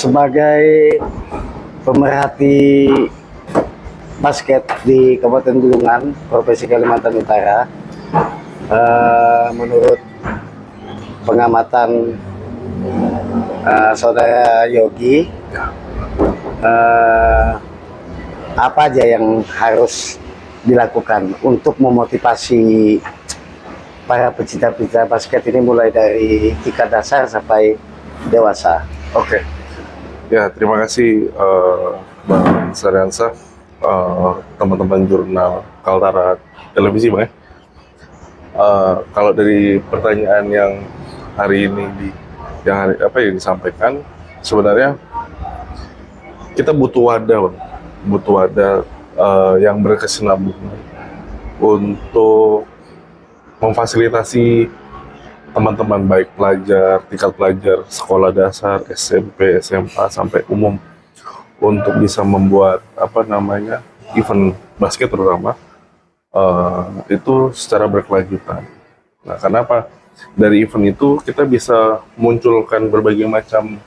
Sebagai pemerhati basket di Kabupaten Bulungan, Provinsi Kalimantan Utara, menurut pengamatan Saudara Yogi, apa aja yang harus dilakukan untuk memotivasi para pecinta-pecinta basket ini mulai dari tingkat dasar sampai dewasa? Oke. Ya, terima kasih Bang Saryansa, teman-teman jurnal Kaltara Televisi, Bang. Kalau dari pertanyaan yang hari ini yang disampaikan, sebenarnya kita butuh wadah, Bang. Butuh wadah yang berkesinambungan untuk memfasilitasi teman-teman, baik tingkat pelajar sekolah dasar, SMP, SMA sampai umum, untuk bisa membuat event basket terutama itu secara berkelanjutan. Nah, kenapa? Dari event itu kita bisa munculkan berbagai macam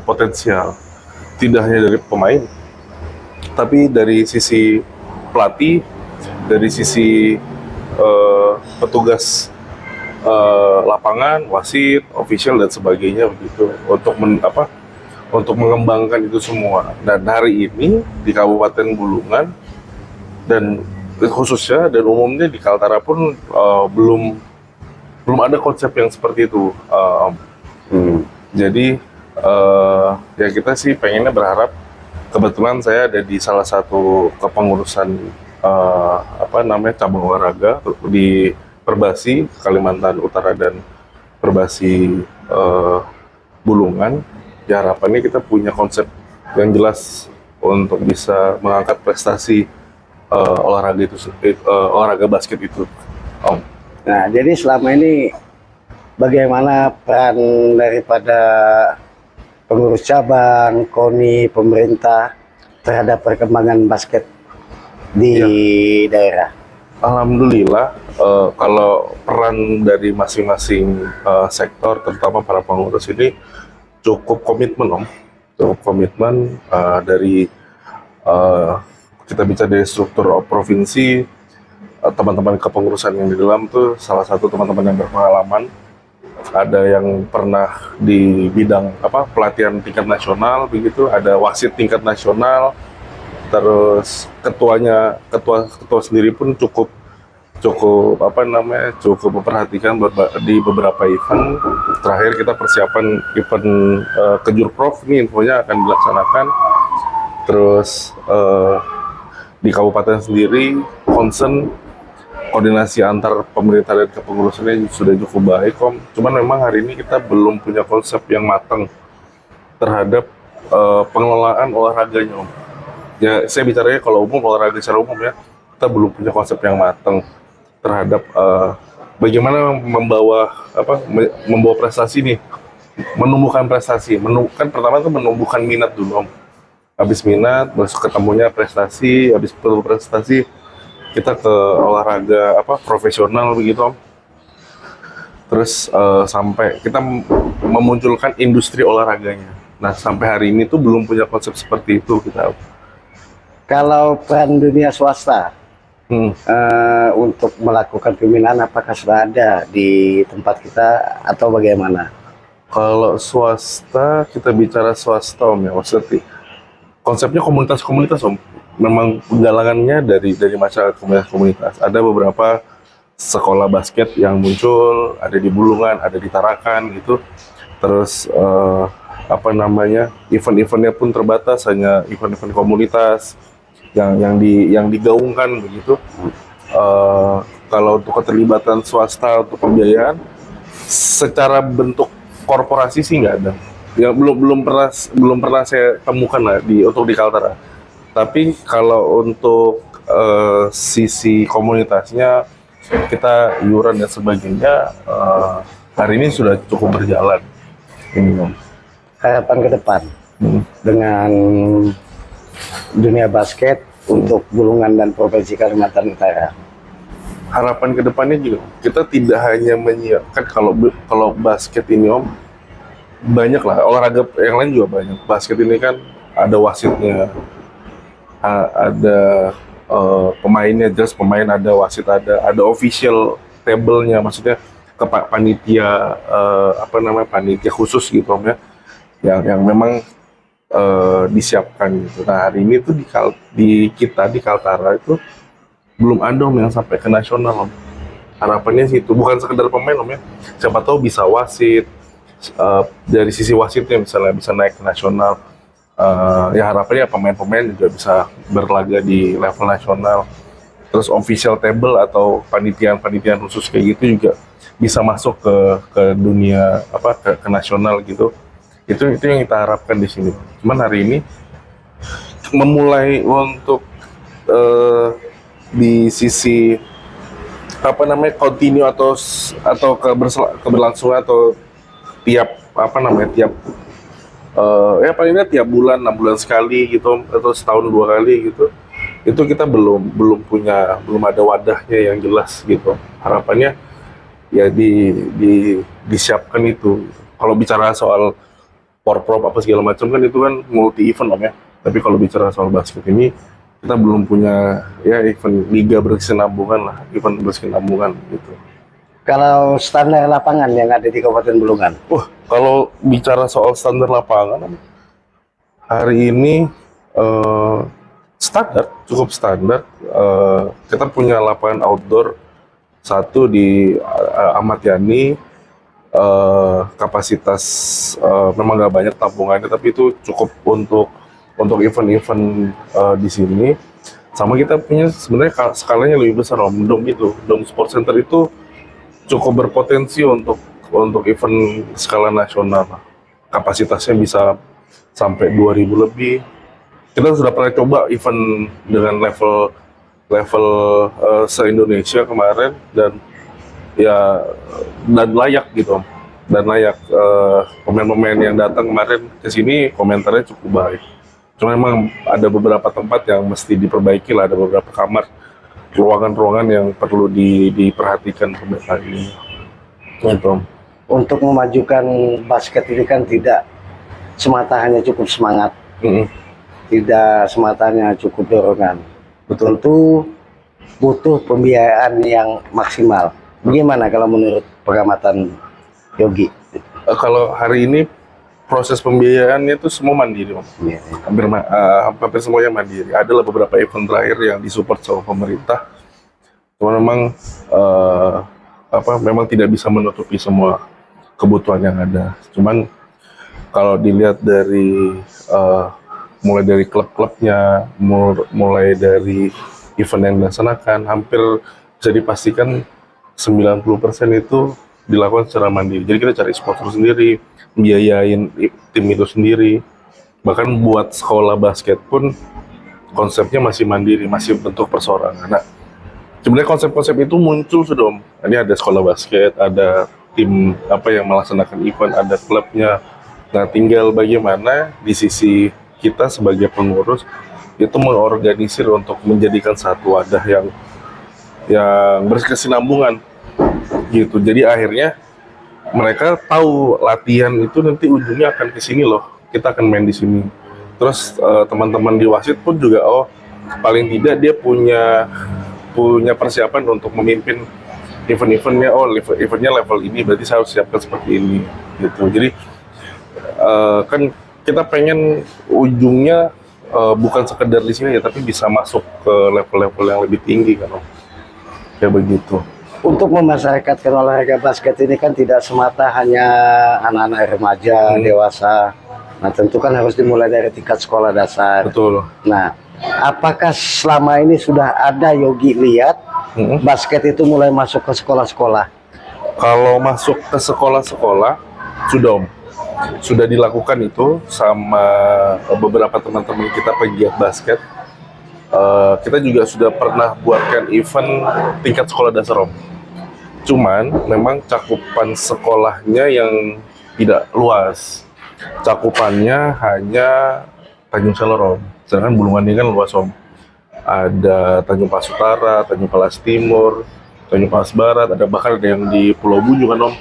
potensial, tidak hanya dari pemain, tapi dari sisi pelatih, dari sisi petugas lapangan, wasit, official dan sebagainya begitu, untuk mengembangkan itu semua. Dan hari ini di Kabupaten Bulungan dan khususnya dan umumnya di Kaltara pun belum ada konsep yang seperti itu. Jadi ya kita sih pengennya berharap, kebetulan saya ada di salah satu kepengurusan cabang olahraga di Perbasi Kalimantan Utara dan Perbasi Bulungan. Ya, harapannya kita punya konsep yang jelas untuk bisa mengangkat prestasi olahraga basket itu. Nah, jadi selama ini bagaimana peran daripada pengurus cabang, KONI, pemerintah terhadap perkembangan basket di daerah? Alhamdulillah, kalau peran dari masing-masing sektor, terutama para pengurus ini cukup komitmen, dari kita bicara dari struktur provinsi, teman-teman kepengurusan yang di dalam tuh salah satu teman-teman yang berpengalaman, ada yang pernah di bidang pelatihan tingkat nasional begitu, ada wasit tingkat nasional. Terus ketua sendiri pun cukup memperhatikan di beberapa event. Terakhir kita persiapan event Kejurprov, ini infonya akan dilaksanakan. Terus di kabupaten sendiri concern koordinasi antar pemerintah dan kepengurusannya sudah cukup baik, Cuman memang hari ini kita belum punya konsep yang matang terhadap pengelolaan olahraganya, Ya, saya bicaranya kalau olahraga secara umum ya, kita belum punya konsep yang matang terhadap bagaimana membawa prestasi nih, menumbuhkan prestasi. Pertama itu menumbuhkan minat dulu, Habis minat, masuk ketemunya prestasi, habis prestasi kita ke olahraga profesional begitu, Terus sampai kita memunculkan industri olahraganya. Nah, sampai hari ini tuh belum punya konsep seperti itu kita. Kalau peran dunia swasta untuk melakukan pembinaan, apakah sudah ada di tempat kita atau bagaimana? Kalau swasta, kita bicara swasta, maksudnya konsepnya komunitas-komunitas, Memang penggalangannya dari masyarakat komunitas. Ada beberapa sekolah basket yang muncul, ada di Bulungan, ada di Tarakan gitu. Terus event-eventnya pun terbatas, hanya event-event komunitas yang digaungkan begitu. Kalau untuk keterlibatan swasta untuk pembiayaan secara bentuk korporasi sih nggak ada. Yang belum pernah saya temukan lah untuk di Kaltara. Tapi kalau untuk sisi komunitasnya, kita iuran dan sebagainya hari ini sudah cukup berjalan. Harapan ke depan dengan dunia basket untuk Bulungan dan Provinsi Kalimantan Utara. Harapan ke depannya juga, kita tidak hanya menyiapkan kalau basket ini, banyak lah, olahraga yang lain juga banyak. Basket ini kan ada wasitnya, ada pemainnya, jelas pemain, ada wasit, ada official table-nya, maksudnya ke panitia apa namanya, panitia khusus gitu Om ya, yang memang disiapkan gitu. Nah hari ini tuh di kita di Kaltara itu belum ada Om yang sampai ke nasional Om. Harapannya sih itu bukan sekedar pemain Om ya, siapa tahu bisa wasit, dari sisi wasitnya misalnya bisa naik ke nasional. Ya harapannya pemain-pemain juga bisa berlaga di level nasional. Terus official table atau panitian khusus kayak gitu juga bisa masuk ke dunia apa ke nasional gitu. Itu yang kita harapkan di sini. Cuman hari ini memulai untuk di sisi apa namanya continue atau keberlangsungan atau tiap apa namanya tiap ya paling nggak tiap bulan 6 bulan sekali gitu atau setahun 2 kali gitu, itu kita belum ada wadahnya yang jelas gitu. Harapannya ya disiapkan itu. Kalau bicara soal porprov apa segala macam kan itu kan multi event Om ya, tapi kalau bicara soal basket ini kita belum punya ya event liga berkesinambungan lah, event berkesinambungan gitu. Kalau standar lapangan yang ada di Kabupaten Bulungan? Kalau bicara soal standar lapangan, hari ini cukup standar. Kita punya lapangan outdoor satu di Ahmad Yani, kapasitas memang nggak banyak tampungannya, tapi itu cukup untuk event-event di sini. Sama kita punya sebenarnya skalanya lebih besar Om, Dome Sport Center itu cukup berpotensi untuk event skala nasional. Kapasitasnya bisa sampai 2.000 lebih. Kita sudah pernah coba event dengan level se-Indonesia kemarin dan layak gitu. Dan layak, pemain-pemain yang datang kemarin ke sini komentarnya cukup baik. Cuma memang ada beberapa tempat yang mesti diperbaiki lah, ada beberapa kamar, ruangan-ruangan yang perlu diperhatikan pemirsa ini. Gitu. Untuk memajukan basket ini kan tidak semata hanya cukup semangat, tidak semata hanya cukup dorongan. Tentu butuh pembiayaan yang maksimal. Bagaimana kalau menurut pengamatan Yogi? Kalau hari ini proses pembiayaannya itu semua mandiri, Om. Yeah. Hampir semuanya mandiri. Adalah beberapa event terakhir yang disupport sama pemerintah. Cuma memang memang tidak bisa menutupi semua kebutuhan yang ada. Cuman kalau dilihat dari mulai dari klub-klubnya, mulai dari event yang dilaksanakan, hampir bisa dipastikan 90% itu dilakukan secara mandiri. Jadi kita cari sponsor sendiri, biayain tim itu sendiri. Bahkan buat sekolah basket pun konsepnya masih mandiri, masih bentuk perseorangan. Nah, sebenarnya konsep-konsep itu muncul sudah Om. Ini ada sekolah basket, ada tim yang melaksanakan event, ada klubnya. Nah, tinggal bagaimana di sisi kita sebagai pengurus itu mengorganisir untuk menjadikan satu wadah yang berkesinambungan gitu. Jadi akhirnya mereka tahu latihan itu nanti ujungnya akan ke sini loh. Kita akan main di sini. Terus teman-teman di wasit pun juga paling tidak dia punya persiapan untuk memimpin event-eventnya. Eventnya level ini berarti saya harus siapkan seperti ini gitu. Jadi kan kita pengen ujungnya bukan sekedar di sini ya, tapi bisa masuk ke level-level yang lebih tinggi kan Om. Kayak begitu. Untuk memasyarakatkan olahraga basket ini kan tidak semata hanya anak-anak remaja, dewasa. Nah, tentu kan harus dimulai dari tingkat sekolah dasar. Betul. Nah, apakah selama ini sudah ada Yogi lihat basket itu mulai masuk ke sekolah-sekolah? Kalau masuk ke sekolah-sekolah sudah Om. Sudah dilakukan itu sama beberapa teman-teman kita pegiat basket. Kita juga sudah pernah buatkan event tingkat sekolah dasar Om. Cuman memang cakupan sekolahnya yang tidak luas. Cakupannya hanya Tanjung Selor Om. Sedangkan Bulungan ini kan luas Om. Ada Tanjung Pas Utara, Tanjung Palas Timur, Tanjung Palas Barat, bahkan ada yang di Pulau Bunyu kan Om.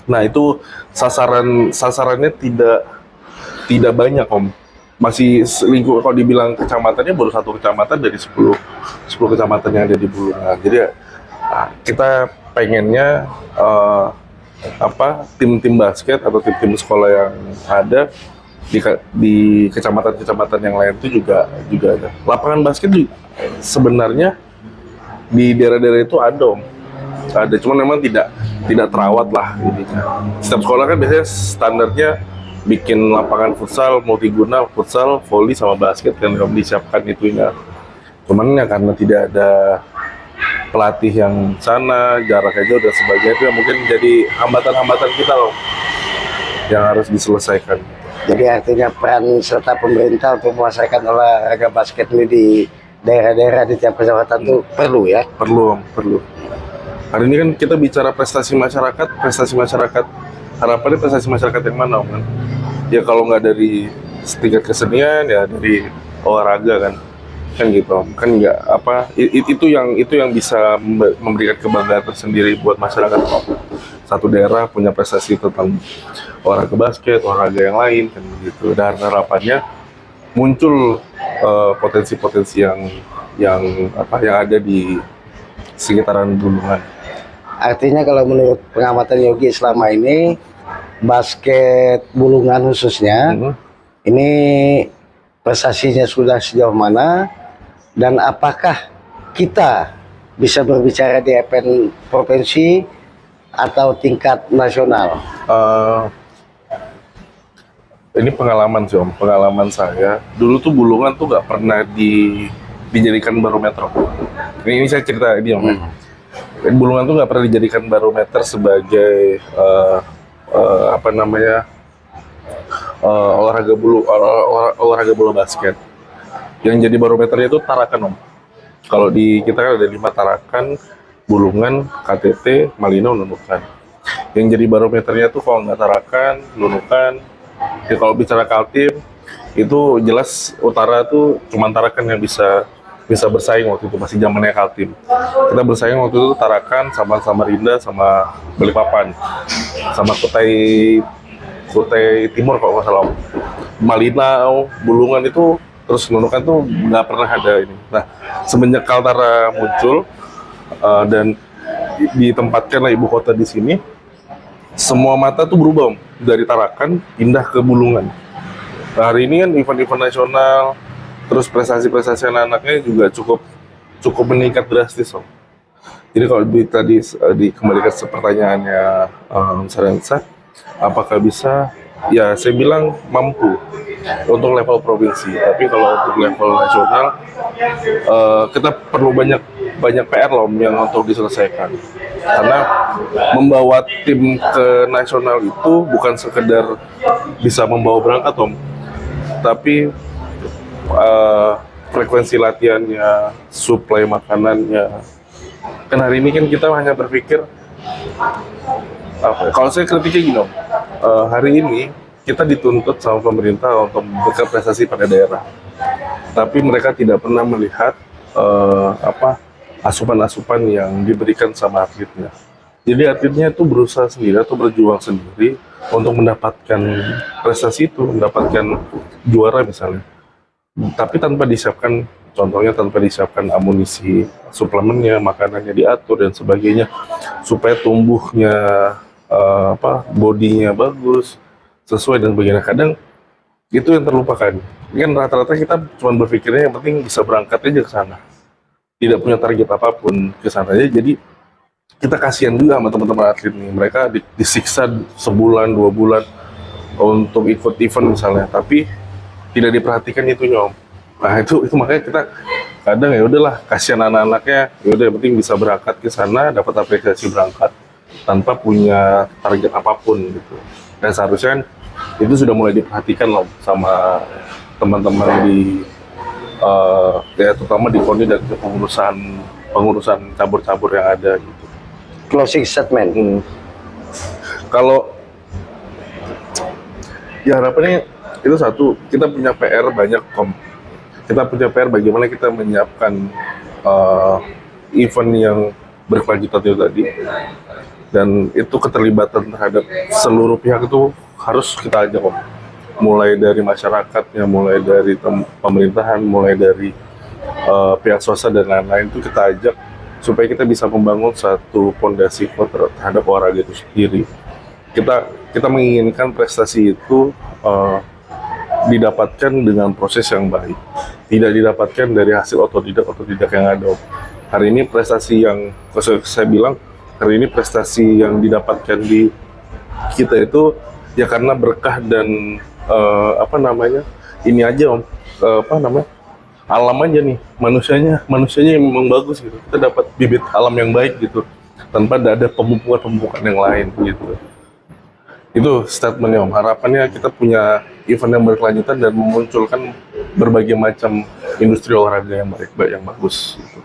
Nah itu sasarannya tidak banyak Om. Masih lingkup, kalau dibilang kecamatannya baru satu kecamatan dari 10 kecamatan yang ada di Bulungan. Jadi kita pengennya tim-tim basket atau tim-tim sekolah yang ada di kecamatan-kecamatan yang lain itu juga ada. Lapangan basket juga sebenarnya di daerah-daerah itu ada Om. Ada, cuman memang tidak terawat lah ininya. Setiap sekolah kan biasanya standarnya bikin lapangan futsal, multiguna, futsal, volley sama basket kan kalau disiapkan itunya. Cuman ya karena tidak ada pelatih yang sana, jaraknya jauh dan sebagainya, itu yang mungkin jadi hambatan-hambatan kita loh yang harus diselesaikan. Jadi artinya peran serta pemerintah untuk melestarikan olahraga basket ini di daerah-daerah di tiap kecamatan itu perlu ya? Perlu. Hari ini kan kita bicara prestasi masyarakat. Harapannya prestasi masyarakat yang mana, kan? Ya kalau nggak dari tingkat kesenian, ya dari olahraga kan gitu. Kan nggak itu yang bisa memberikan kebanggaan tersendiri buat masyarakat. Satu daerah punya prestasi tentang olahraga basket, olahraga yang lain kan gitu. Dan harapannya muncul potensi-potensi yang ada di sekitaran Bulungan. Artinya kalau menurut pengamatan Yogi selama ini, basket Bulungan khususnya, ini prestasinya sudah sejauh mana, dan apakah kita bisa berbicara di event provinsi atau tingkat nasional? Ini pengalaman sih Om, pengalaman saya. Dulu tuh Bulungan tuh nggak pernah dijadikan barometer. Ini saya cerita ini Om. Bulungan tuh nggak pernah dijadikan barometer sebagai olahraga bola basket. Yang jadi barometernya itu Tarakan Om. Kalau di kita kan ada 5 Tarakan, Bulungan, KTT, Malino, Nunukan. Yang jadi barometernya tuh kalau nggak Tarakan, Nunukan. Ya kalau bicara Kaltim itu jelas utara tuh cuma Tarakan yang bisa bersaing waktu itu, masih zamannya Kaltim. Kita bersaing waktu itu Tarakan sama Samarinda sama Balikpapan sama Kutai Timur kalau nggak salah. Malinau, Bulungan itu terus Nunukan tuh nggak pernah ada ini. Nah semenjak Kaltara muncul dan ditempatkanlah ibu kota di sini, semua mata tuh berubah Om. Dari Tarakan pindah ke Bulungan. Nah, hari ini kan event-event nasional, terus prestasi-prestasi anak-anaknya juga cukup meningkat drastis Om. Jadi kalau tadi dikembalikan ke pertanyaannya Sarensa, apakah bisa? Ya saya bilang mampu untuk level provinsi. Tapi kalau untuk level nasional, kita perlu banyak PR loh yang untuk diselesaikan. Karena membawa tim ke nasional itu bukan sekedar bisa membawa berangkat Om, tapi frekuensi latihannya, suplai makanannya. Kan hari ini kan kita hanya berpikir, kalau saya kritiknya gini Om, hari ini kita dituntut sama pemerintah untuk berprestasi pada daerah, tapi mereka tidak pernah melihat asupan-asupan yang diberikan sama atletnya. Jadi atletnya itu berusaha sendiri atau berjuang sendiri untuk mendapatkan prestasi itu, mendapatkan juara misalnya. Tapi tanpa disiapkan, contohnya tanpa disiapkan amunisi, suplemennya, makanannya diatur dan sebagainya, supaya tumbuhnya bodinya bagus, sesuai dan sebagainya. Kadang itu yang terlupakan. Kan rata-rata kita cuma berpikirnya yang penting bisa berangkat aja ke sana, tidak punya target apapun ke sana aja. Jadi kita kasihan juga sama teman-teman atlet nih, mereka disiksa sebulan 2 bulan untuk ikut event misalnya, tapi tidak diperhatikan itu Om. Nah itu makanya kita kadang ya udahlah, kasihan anak-anaknya, ya udah yang penting bisa berangkat ke sana, dapat apresiasi berangkat tanpa punya target apapun gitu. Dan seharusnya itu sudah mulai diperhatikan loh sama teman-teman di ya terutama di KONI dan pengurusan cabur-cabur yang ada gitu. Closing statement. Kalau ya harapannya itu satu, kita punya PR banyak Om. Kita punya PR bagaimana kita menyiapkan event yang berkelanjutan itu tadi. Dan itu keterlibatan terhadap seluruh pihak itu harus kita ajak Om. Mulai dari masyarakatnya, mulai dari pemerintahan, mulai dari pihak swasta dan lain-lain itu kita ajak supaya kita bisa membangun satu fondasi kuat terhadap olahraga itu sendiri. Kita menginginkan prestasi itu didapatkan dengan proses yang baik, tidak didapatkan dari hasil otodidak yang ada. Hari ini prestasi yang saya bilang, hari ini prestasi yang didapatkan di kita itu ya karena berkah dan ini aja Om, alam aja nih, manusianya yang memang bagus gitu. Kita dapat bibit alam yang baik gitu, tanpa ada pemupukan yang lain gitu. Itu statementnya Om. Harapannya kita punya event yang berkelanjutan dan memunculkan berbagai macam industri olahraga yang baik, yang bagus gitu.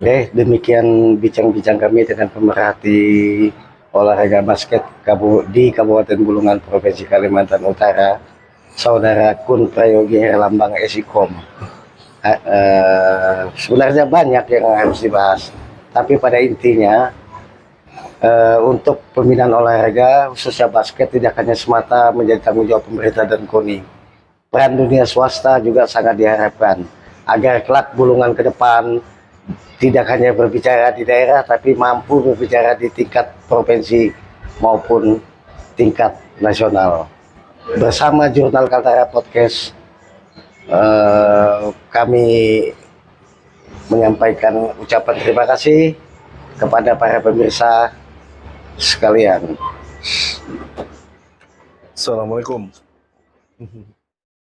Oke, demikian bincang-bincang kami dengan pemerhati olahraga basket di Kabupaten Bulungan, Provinsi Kalimantan Utara, Saudara Kun Prayogi Herlambang Esikom. Sebenarnya banyak yang harus dibahas, tapi pada intinya untuk pembinaan olahraga khususnya basket tidak hanya semata menjadi tanggung jawab pemerintah dan KONI. Peran dunia swasta juga sangat diharapkan agar kelak Bulungan ke depan tidak hanya berbicara di daerah, tapi mampu berbicara di tingkat provinsi maupun tingkat nasional. Bersama Jurnal Kaltara Podcast, kami menyampaikan ucapan terima kasih kepada para pemirsa sekalian. Assalamualaikum.